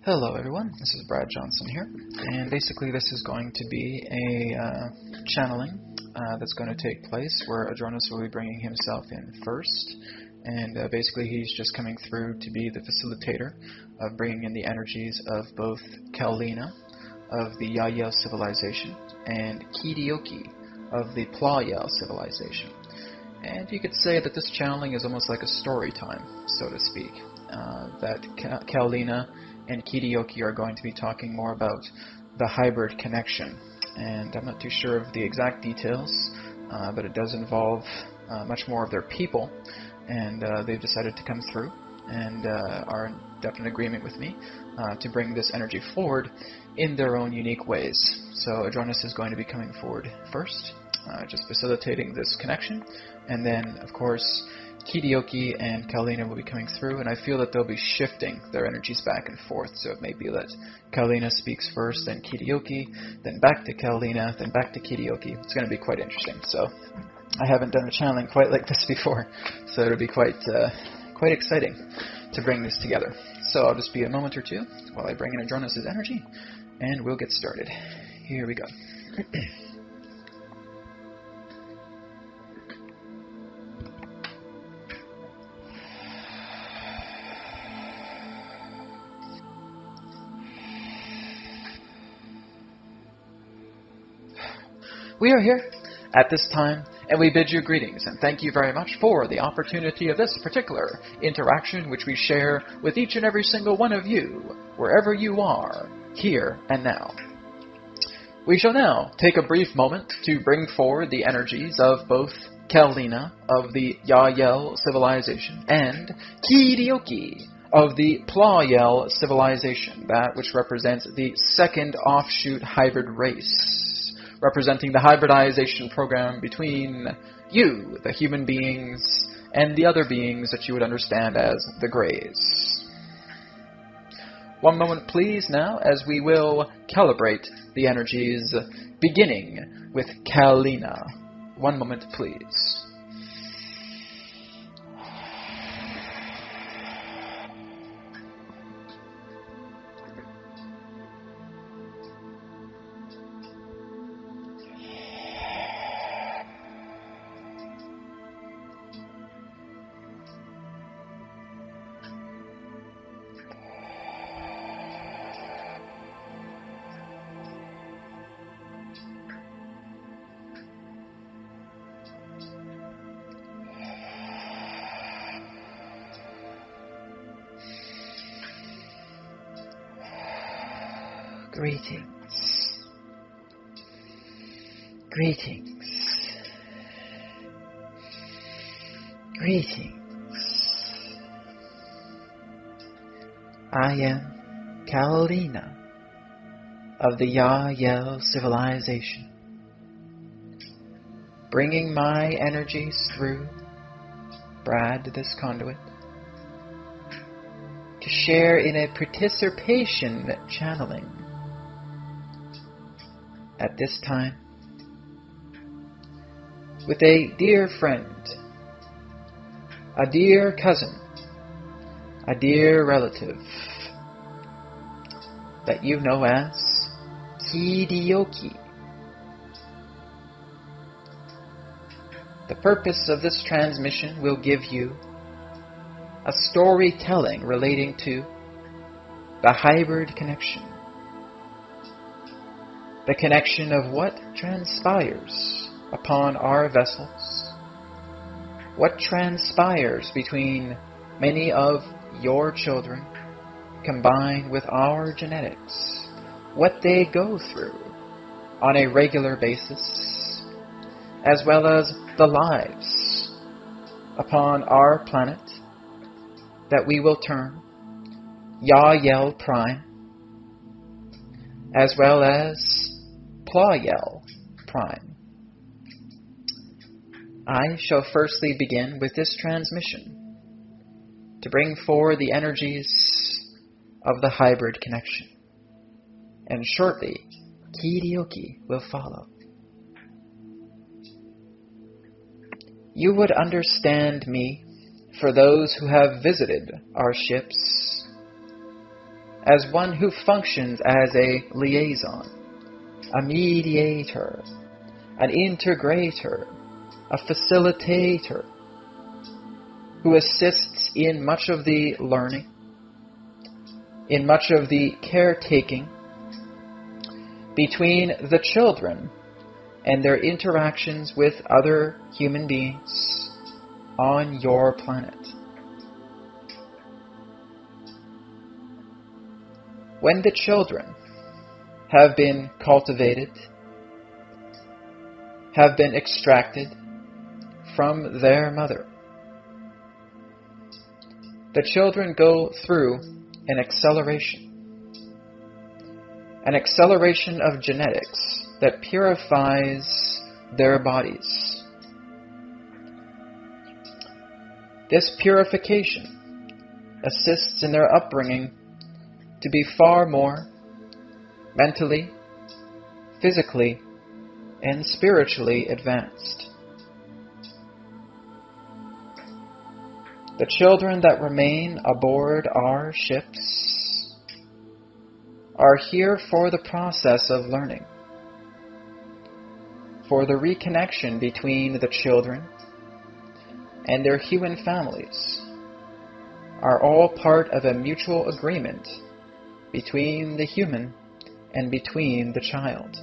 Hello everyone, this is Brad Johnson here, and basically this is going to be a channeling that's going to take place where Adronis will be bringing himself in first, and basically he's just coming through to be the facilitator of bringing in the energies of both Kal'leena of the YahYel civilization and Kidioki of the Plau'Yel civilization. And you could say that this channeling is almost like a story time, so to speak, that Kal'leena and Kidioki are going to be talking more about the hybrid connection. And I'm not too sure of the exact details, but it does involve much more of their people, and they've decided to come through and are in definite agreement with me to bring this energy forward in their own unique ways. So Adronis is going to be coming forward first, just facilitating this connection, and then of course Kidioki and Kal'leena will be coming through, and I feel that they'll be shifting their energies back and forth. So it may be that Kal'leena speaks first, then Kidioki, then back to Kal'leena, then back to Kidioki. It's going to be quite interesting. So I haven't done a channeling quite like this before, so it'll be quite exciting to bring this together. So I'll just be a moment or two while I bring in Adronis' energy, and we'll get started. Here we go. We are here at this time, and we bid you greetings, and thank you very much for the opportunity of this particular interaction which we share with each and every single one of you, wherever you are, here and now. We shall now take a brief moment to bring forward the energies of both Kal'leena of the YahYel civilization and Kidioki of the Plau'Yel civilization, that which represents the second offshoot hybrid race, representing the hybridization program between you, the human beings, and the other beings that you would understand as the Greys. One moment please now, as we will calibrate the energies, beginning with Kal'leena. One moment please. Greetings. Greetings. Greetings. I am Kal'leena of the YahYel civilization, bringing my energies through Brad, this conduit, to share in a participation channeling at this time with a dear friend, a dear cousin, a dear relative that you know as Kidioki. The purpose of this transmission will give you a storytelling relating to the hybrid connection. The connection of what transpires upon our vessels, what transpires between many of your children combined with our genetics, what they go through on a regular basis, as well as the lives upon our planet that we will term YahYel Prime, as well as Plau'Yel Prime. I shall firstly begin with this transmission to bring forward the energies of the hybrid connection, and shortly Kidioki will follow. You would understand me, for those who have visited our ships, as one who functions as a liaison, a mediator, an integrator, a facilitator, who assists in much of the learning, in much of the caretaking between the children and their interactions with other human beings on your planet. When the children have been cultivated, have been extracted from their mother, the children go through an acceleration of genetics that purifies their bodies. This purification assists in their upbringing to be far more mentally, physically, and spiritually advanced. The children that remain aboard our ships are here for the process of learning, for the reconnection between the children and their human families are all part of a mutual agreement between the human and between the child.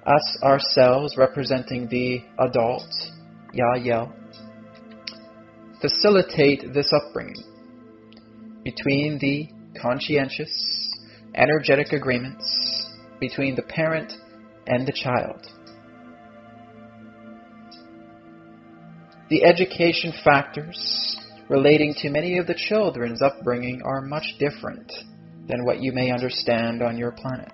Us ourselves, representing the adult, YahYel, facilitate this upbringing between the conscientious, energetic agreements between the parent and the child. The education factors relating to many of the children's upbringing are much different than what you may understand on your planet.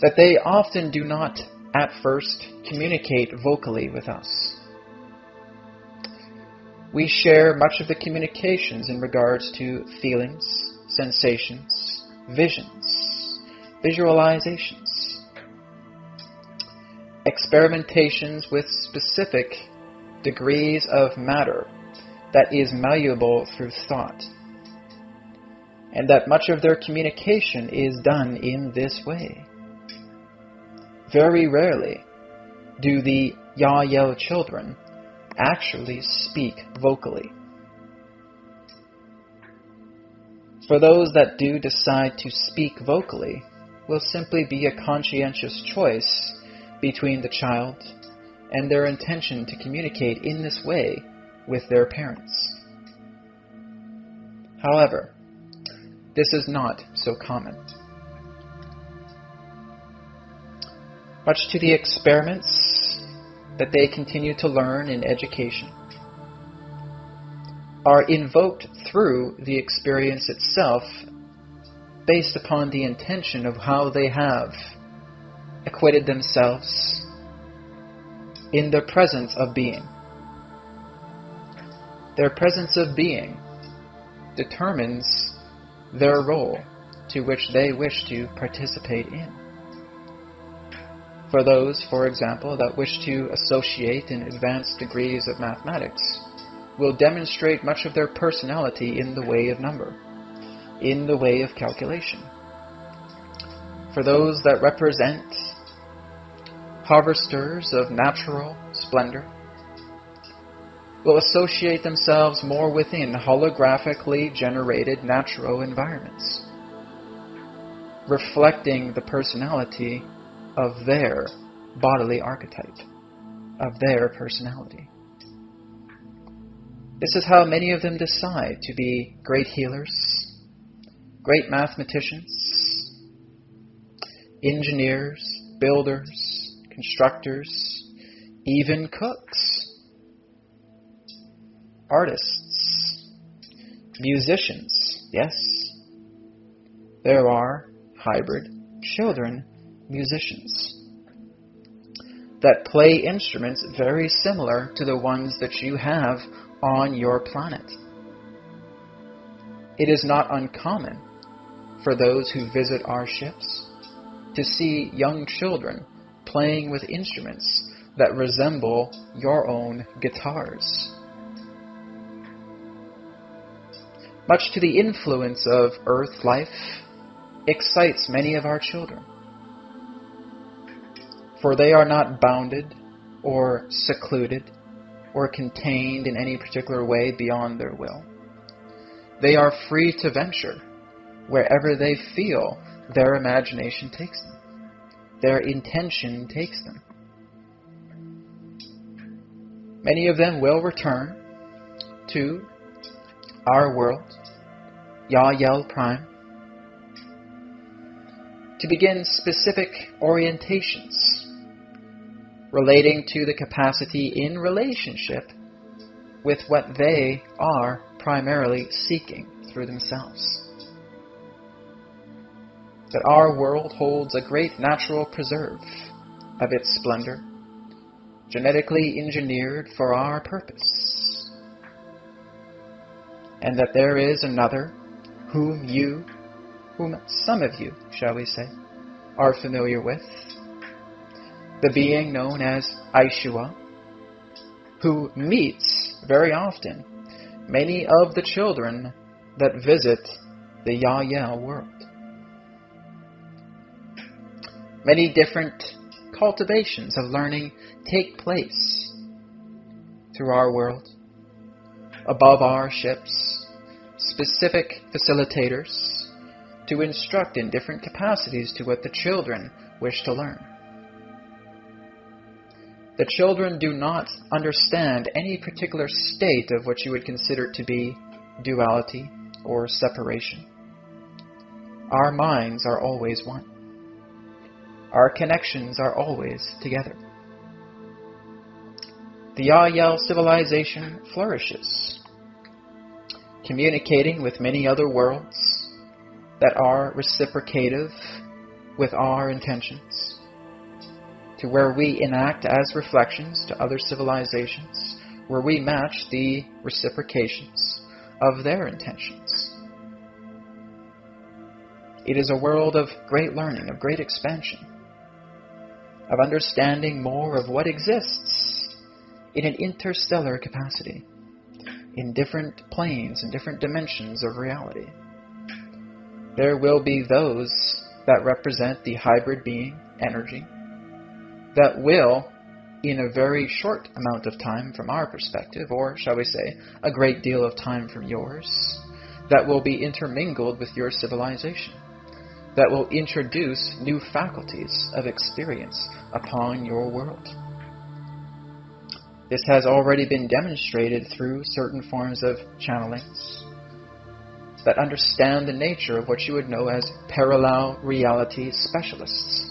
That they often do not at first communicate vocally with us. We share much of the communications in regards to feelings, sensations, visions, visualizations, experimentations with specific degrees of matter that is malleable through thought, and that much of their communication is done in this way. Very rarely do the YahYel children actually speak vocally. For those that do decide to speak vocally, will simply be a conscientious choice between the child and their intention to communicate in this way with their parents. However, this is not so common. Much to the experiments that they continue to learn in education are invoked through the experience itself based upon the intention of how they have acquitted themselves in their presence of being. Their presence of being determines their role to which they wish to participate in. For those, for example, that wish to associate in advanced degrees of mathematics, will demonstrate much of their personality in the way of number, in the way of calculation. For those that represent harvesters of natural splendor, will associate themselves more within holographically generated natural environments, reflecting the personality of their bodily archetype, of their personality. This is how many of them decide to be great healers, great mathematicians, engineers, builders, constructors, even cooks, artists, musicians. Yes, there are hybrid children musicians that play instruments very similar to the ones that you have on your planet. It is not uncommon for those who visit our ships to see young children playing with instruments that resemble your own guitars. much to the influence of earth life, excites many of our children. For they are not bounded or secluded or contained in any particular way beyond their will. They are free to venture wherever they feel their imagination takes them, their intention takes them. Many of them will return to our world, YahYel Prime, to begin specific orientations relating to the capacity in relationship with what they are primarily seeking through themselves. That our world holds a great natural preserve of its splendor, genetically engineered for our purpose, and that there is another whom some of you, shall we say, are familiar with, the being known as Yeshua, who meets very often many of the children that visit the YahYel world. Many different cultivations of learning take place through our world, above our ships, specific facilitators to instruct in different capacities to what the children wish to learn. The children do not understand any particular state of what you would consider to be duality or separation. Our minds are always one. Our connections are always together. The YahYel civilization flourishes, communicating with many other worlds that are reciprocative with our intentions, to where we enact as reflections to other civilizations, where we match the reciprocations of their intentions. It is a world of great learning, of great expansion, of understanding more of what exists in an interstellar capacity, in different planes and different dimensions of reality. There will be those that represent the hybrid being energy, that will, in a very short amount of time from our perspective, or shall we say, a great deal of time from yours, that will be intermingled with your civilization, that will introduce new faculties of experience upon your world. This has already been demonstrated through certain forms of channelings that understand the nature of what you would know as parallel reality specialists.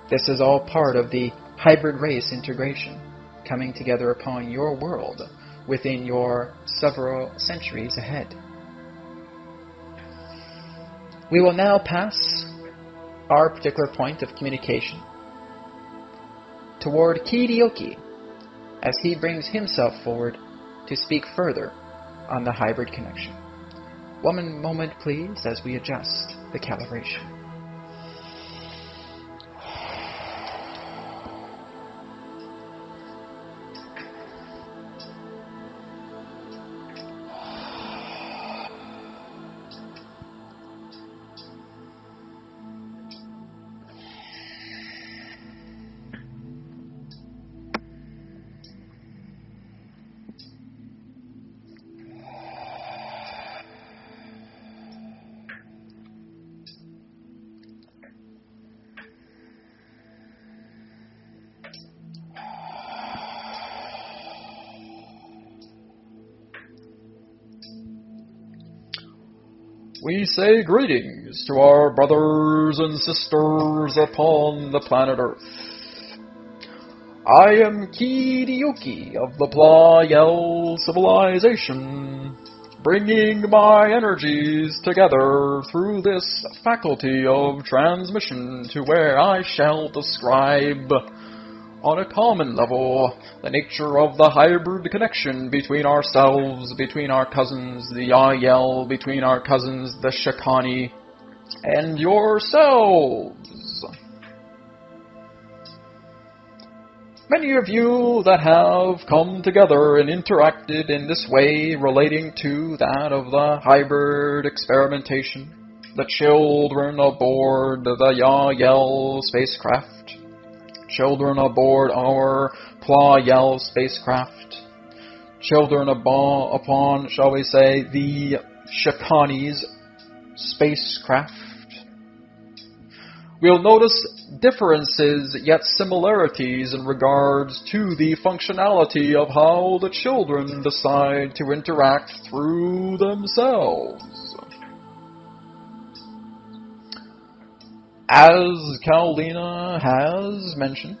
This is all part of the hybrid race integration coming together upon your world within your several centuries ahead. We will now pass our particular point of communication toward Kidioki as he brings himself forward to speak further on the hybrid connection. One moment, please, as we adjust the calibration. We say greetings to our brothers and sisters upon the planet Earth. I am Kidioki of the Plau'Yel civilization, bringing my energies together through this faculty of transmission to where I shall describe, on a common level, the nature of the hybrid connection between ourselves, between our cousins, the YahYel, between our cousins, the Shakani, and yourselves. many of you that have come together and interacted in this way relating to that of the hybrid experimentation, the children aboard the YahYel spacecraft, children aboard our Plau'Yel spacecraft, children upon, shall we say, the Shakani's spacecraft. We'll notice differences yet similarities in regards to the functionality of how the children decide to interact through themselves. As Kal'leena has mentioned,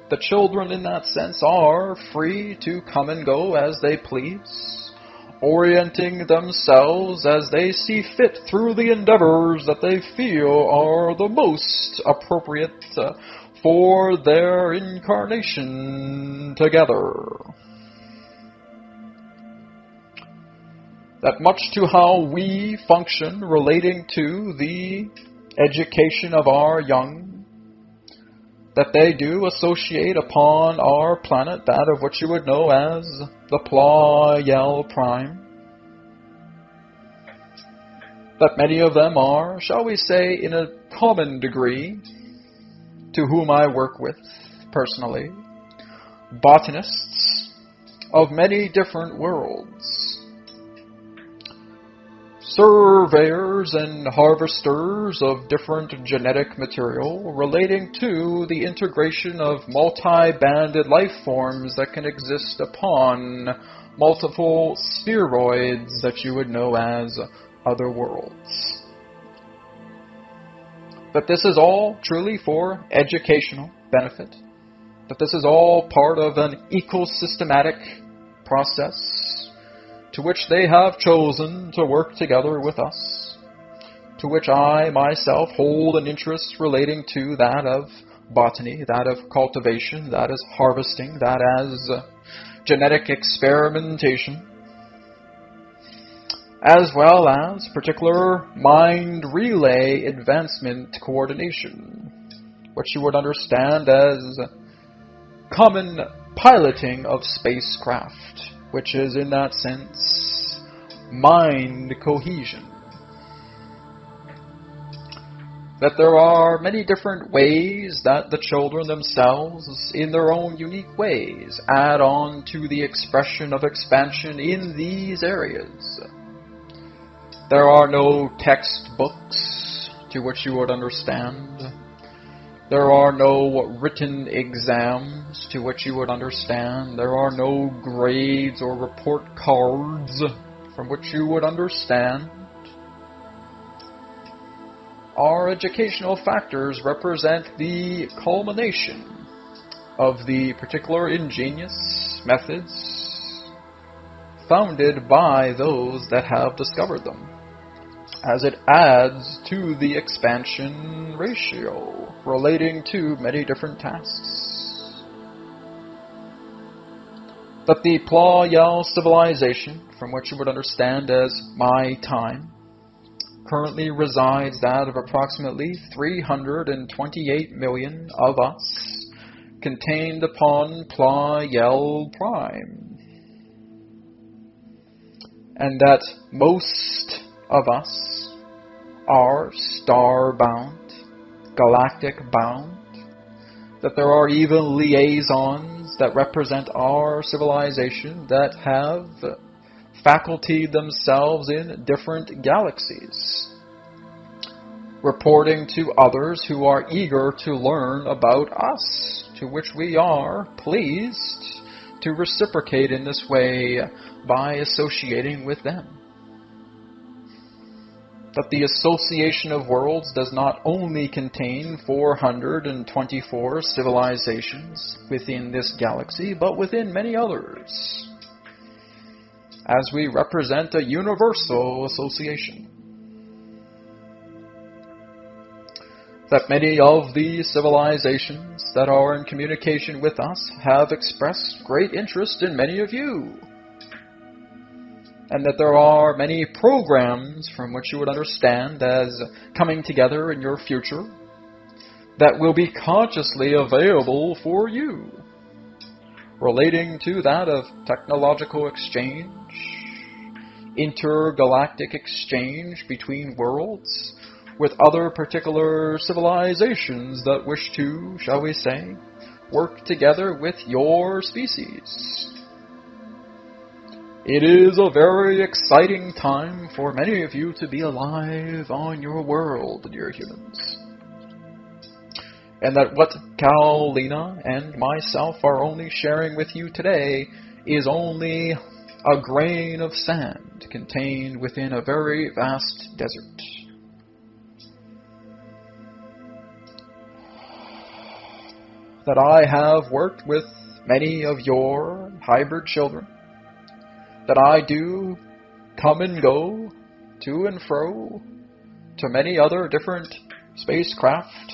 the children in that sense are free to come and go as they please, orienting themselves as they see fit through the endeavors that they feel are the most appropriate for their incarnation together. That much to how we function relating to the education of our young, that they do associate upon our planet that of what you would know as the Plau'Yel Prime. That many of them are, shall we say, in a common degree, to whom I work with personally, botanists of many different worlds, surveyors and harvesters of different genetic material relating to the integration of multi-banded life forms that can exist upon multiple spheroids that you would know as other worlds. That this is all truly for educational benefit. That this is all part of an ecosystematic process to which they have chosen to work together with us, to which I myself hold an interest relating to that of botany, that of cultivation, that is harvesting, that as genetic experimentation, as well as particular mind relay advancement coordination, which you would understand as common piloting of spacecraft, which is in that sense mind cohesion. That there are many different ways that the children themselves, in their own unique ways, add on to the expression of expansion in these areas. There are no textbooks to which you would understand. There are no written exams to which you would understand. There are no grades or report cards from which you would understand. Our educational factors represent the culmination of the particular ingenious methods founded by those that have discovered them, as it adds to the expansion ratio relating to many different tasks. That the Plau'Yel civilization, from which you would understand as my time, currently resides that of approximately 328 million of us, contained upon Plau'Yel Prime. And that most of us are star-bound, galactic-bound, that there are even liaisons that represent our civilization that have facultied themselves in different galaxies, reporting to others who are eager to learn about us, to which we are pleased to reciprocate in this way by associating with them. That the association of worlds does not only contain 424 civilizations within this galaxy, but within many others, as we represent a universal association. That many of the civilizations that are in communication with us have expressed great interest in many of you, and that there are many programs from which you would understand as coming together in your future that will be consciously available for you. relating to that of technological exchange, intergalactic exchange between worlds, with other particular civilizations that wish to, shall we say, work together with your species. It is a very exciting time for many of you to be alive on your world, dear humans. And that what Kal'leena and myself are only sharing with you today is only a grain of sand contained within a very vast desert. That I have worked with many of your hybrid children, that I do come and go to and fro to many other different spacecraft,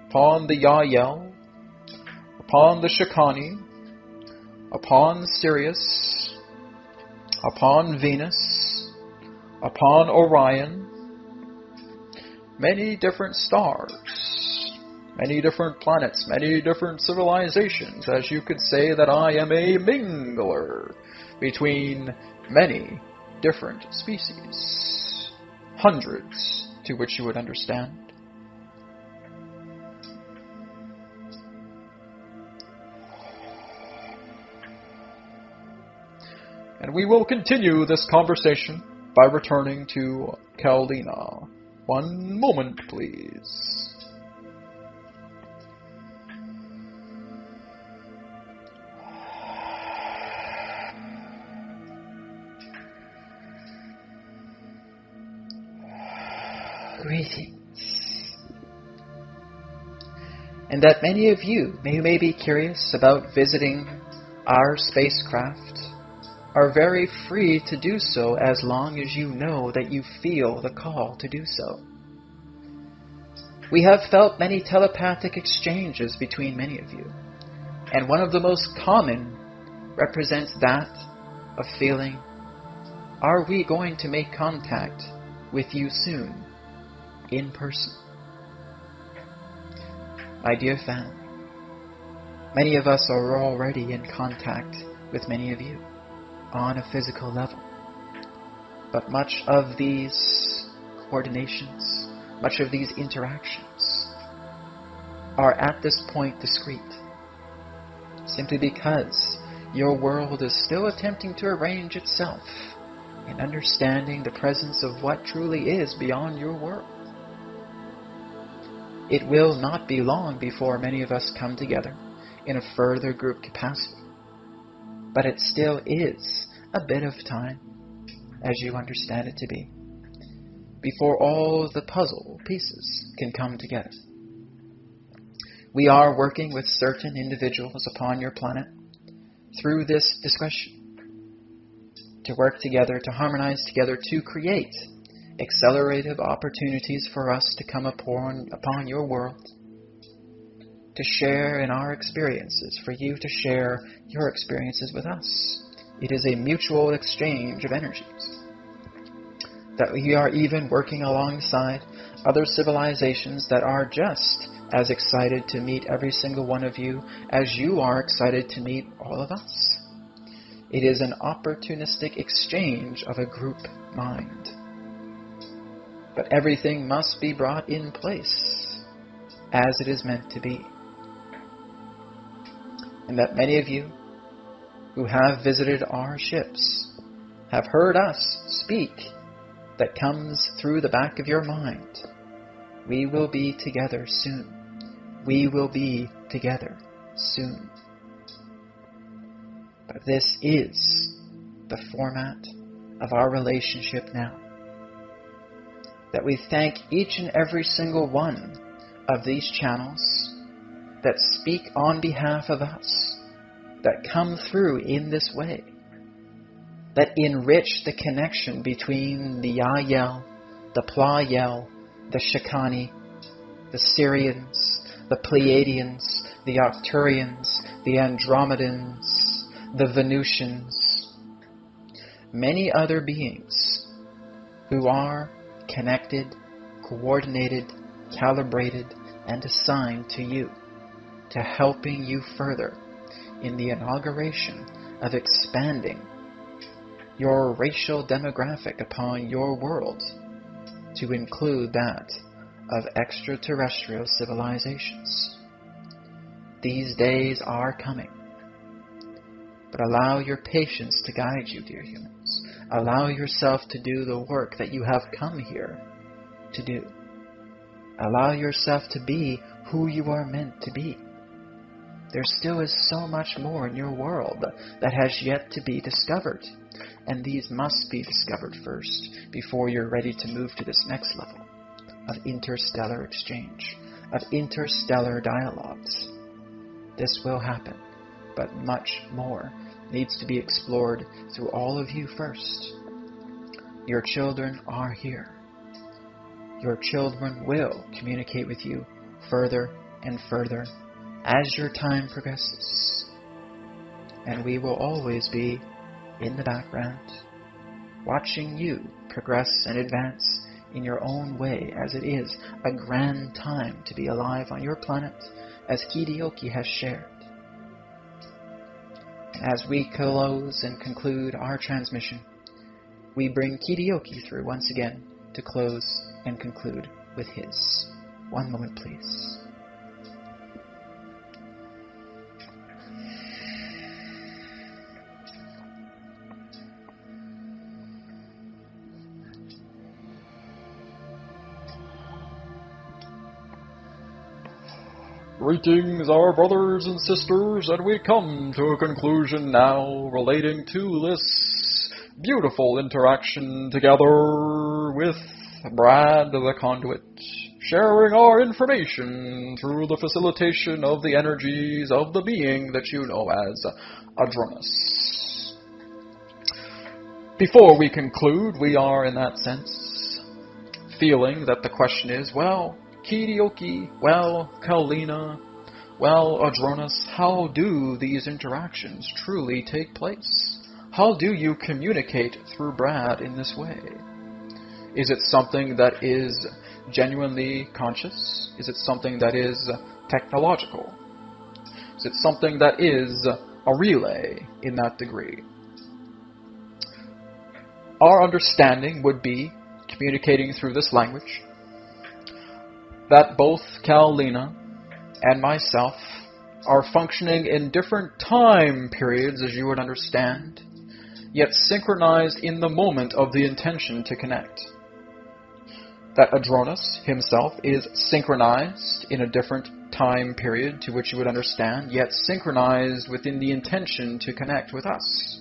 upon the YahYel, upon the Shikani, upon Sirius, upon Venus, upon Orion, many different stars, many different planets, many different civilizations, as you could say that I am a mingler between many different species. Hundreds, to which you would understand. And we will continue this conversation by returning to Kal'leena. One moment, please. Greetings. And that many of you may be curious about visiting our spacecraft are very free to do so as long as you know that you feel the call to do so. We have felt many telepathic exchanges between many of you, and one of the most common represents that of feeling, are we going to make contact with you soon, in person? My dear fan, many of us are already in contact with many of you on a physical level. But much of these coordinations, much of these interactions are at this point discreet, simply because your world is still attempting to arrange itself in understanding the presence of what truly is beyond your world. It will not be long before many of us come together in a further group capacity. But it still is a bit of time, as you understand it to be, before all the puzzle pieces can come together. We are working with certain individuals upon your planet through this discussion to work together, to harmonize together, to create accelerative opportunities for us to come upon your world, to share in our experiences, for you to share your experiences with us. It is a mutual exchange of energies. That we are even working alongside other civilizations that are just as excited to meet every single one of you as you are excited to meet all of us. It is an opportunistic exchange of a group mind. But everything must be brought in place as it is meant to be. And that many of you who have visited our ships have heard us speak that comes through the back of your mind. We will be together soon. We will be together soon. But this is the format of our relationship now. That we thank each and every single one of these channels that speak on behalf of us, that come through in this way, that enrich the connection between the YahYel, the Plau'Yel, the Shikani, the Syrians, the Pleiadians, the Arcturians, the Andromedans, the Venusians, many other beings who are connected, coordinated, calibrated, and assigned to you, to helping you further in the inauguration of expanding your racial demographic upon your world to include that of extraterrestrial civilizations. These days are coming, but allow your patience to guide you, dear humans. Allow yourself to do the work that you have come here to do. Allow yourself to be who you are meant to be. There still is so much more in your world that has yet to be discovered, and these must be discovered first before you're ready to move to this next level of interstellar exchange, of interstellar dialogues. This will happen, but much more needs to be explored through all of you first. Your children are here. Your children will communicate with you further and further as your time progresses. And we will always be in the background, watching you progress and advance in your own way, as it is a grand time to be alive on your planet, as Kidioki has shared. And as we close and conclude our transmission, we bring Kidioki through once again to close and conclude with his. One moment, please. Greetings, our brothers and sisters, and we come to a conclusion now relating to this beautiful interaction together with Brad the Conduit, sharing our information through the facilitation of the energies of the being that you know as Adronis. Before we conclude, we are, in that sense, feeling that the question is, well, Kidioki, well, Kal'leena, well, Adronis, how do these interactions truly take place? How do you communicate through Brad in this way? Is it something that is genuinely conscious? Is it something that is technological? Is it something that is a relay in that degree? Our understanding would be, communicating through this language, that both Kal'leena and myself are functioning in different time periods, as you would understand, yet synchronized in the moment of the intention to connect. That Adronis himself is synchronized in a different time period to which you would understand, yet synchronized within the intention to connect with us.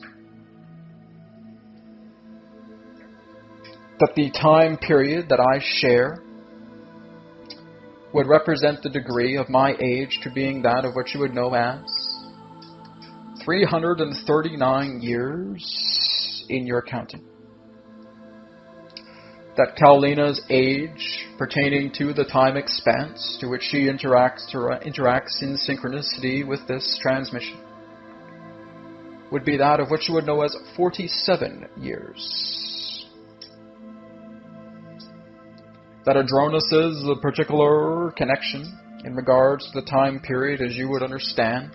That the time period that I share would represent the degree of my age to being that of what you would know as 339 years in your counting. That Kal'leena's age, pertaining to the time expanse to which she interacts in synchronicity with this transmission, would be that of what you would know as 47 years. That Adronis' particular connection in regards to the time period, as you would understand,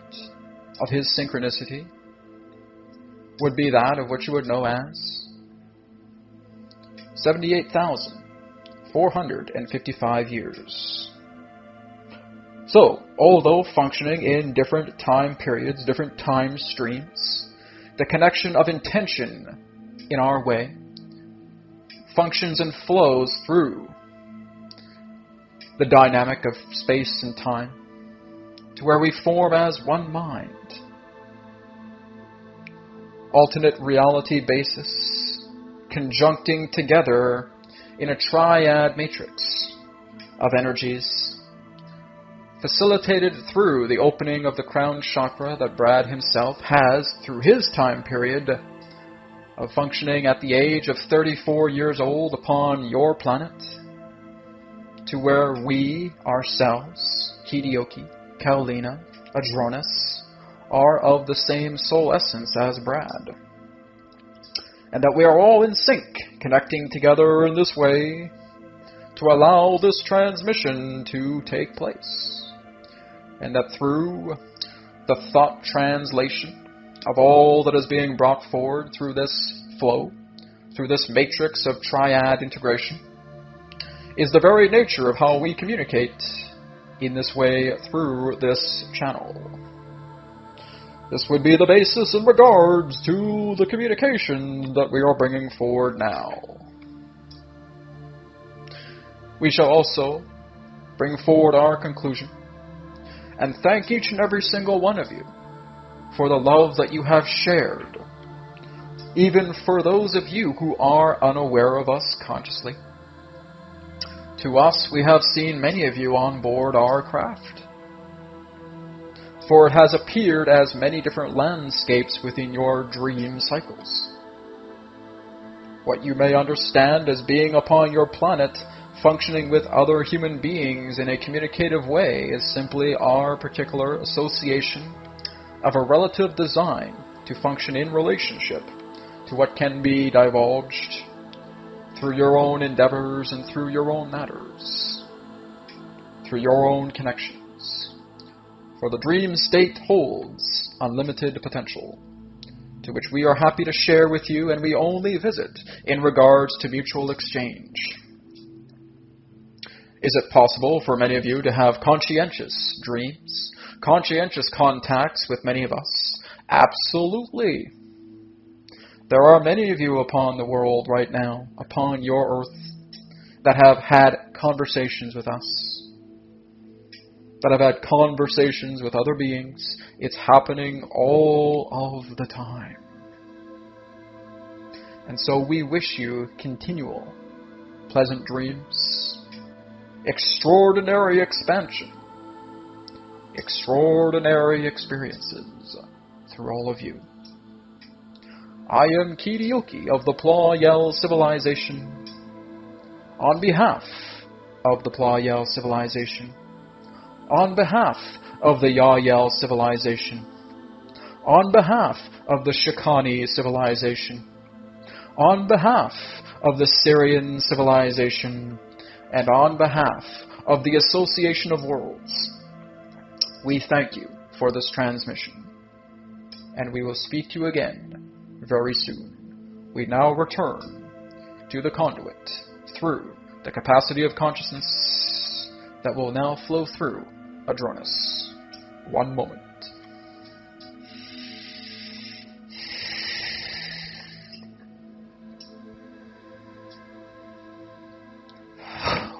of his synchronicity, would be that of what you would know as 78,455 years. So, although functioning in different time periods, different time streams, the connection of intention in our way functions and flows through the dynamic of space and time, to where we form as one mind. Alternate reality basis, conjuncting together in a triad matrix of energies, facilitated through the opening of the crown chakra that Brad himself has, through his time period of functioning at the age of 34 years old upon your planet, to where we, ourselves, Kidioki, Kal'leena, Adronis, are of the same soul essence as Brad. And that we are all in sync, connecting together in this way to allow this transmission to take place. And that through the thought translation of all that is being brought forward through this flow, through this matrix of triad integration, is the very nature of how we communicate in this way through this channel. This would be the basis in regards to the communication that we are bringing forward now. We shall also bring forward our conclusion and thank each and every single one of you for the love that you have shared, even for those of you who are unaware of us consciously. To us, we have seen many of you on board our craft, for it has appeared as many different landscapes within your dream cycles. What you may understand as being upon your planet, functioning with other human beings in a communicative way, is simply our particular association of a relative design to function in relationship to what can be divulged through your own endeavors and through your own matters, through your own connections. For the dream state holds unlimited potential, to which we are happy to share with you, and we only visit in regards to mutual exchange. Is it possible for many of you to have conscientious dreams, conscientious contacts with many of us? Absolutely. There are many of you upon the world right now, upon your earth, that have had conversations with us, that have had conversations with other beings. It's happening all of the time. And so we wish you continual pleasant dreams, extraordinary expansion, extraordinary experiences through all of you. I am Kidioki of the Plau'Yel civilization. On behalf of the Plau'Yel civilization, on behalf of the YahYel civilization, on behalf of the Shikani civilization, on behalf of the Syrian civilization, and on behalf of the Association of Worlds, we thank you for this transmission, and we will speak to you again very soon. We now return to the conduit through the capacity of consciousness that will now flow through Adronis. One moment.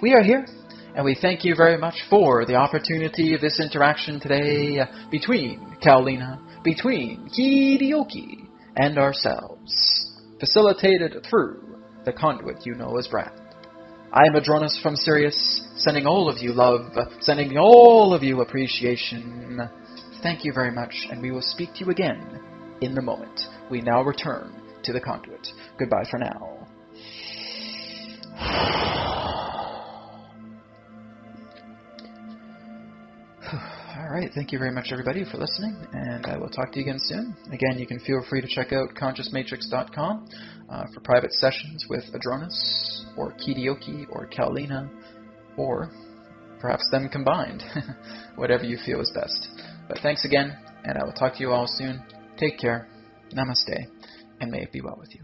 We are here, and we thank you very much for the opportunity of this interaction today between Kal'leena, between Kidioki, and ourselves, facilitated through the conduit you know as Brad. I am Adronis from Sirius, sending all of you love, sending all of you appreciation. Thank you very much, and we will speak to you again in the moment. We now return to the conduit. Goodbye for now. Alright, thank you very much everybody for listening, and I will talk to you again soon. Again, you can feel free to check out consciousmatrix.com for private sessions with Adronis, or Kidioki, or Kal'leena, or perhaps them combined. Whatever you feel is best. But thanks again, and I will talk to you all soon. Take care, namaste, and may it be well with you.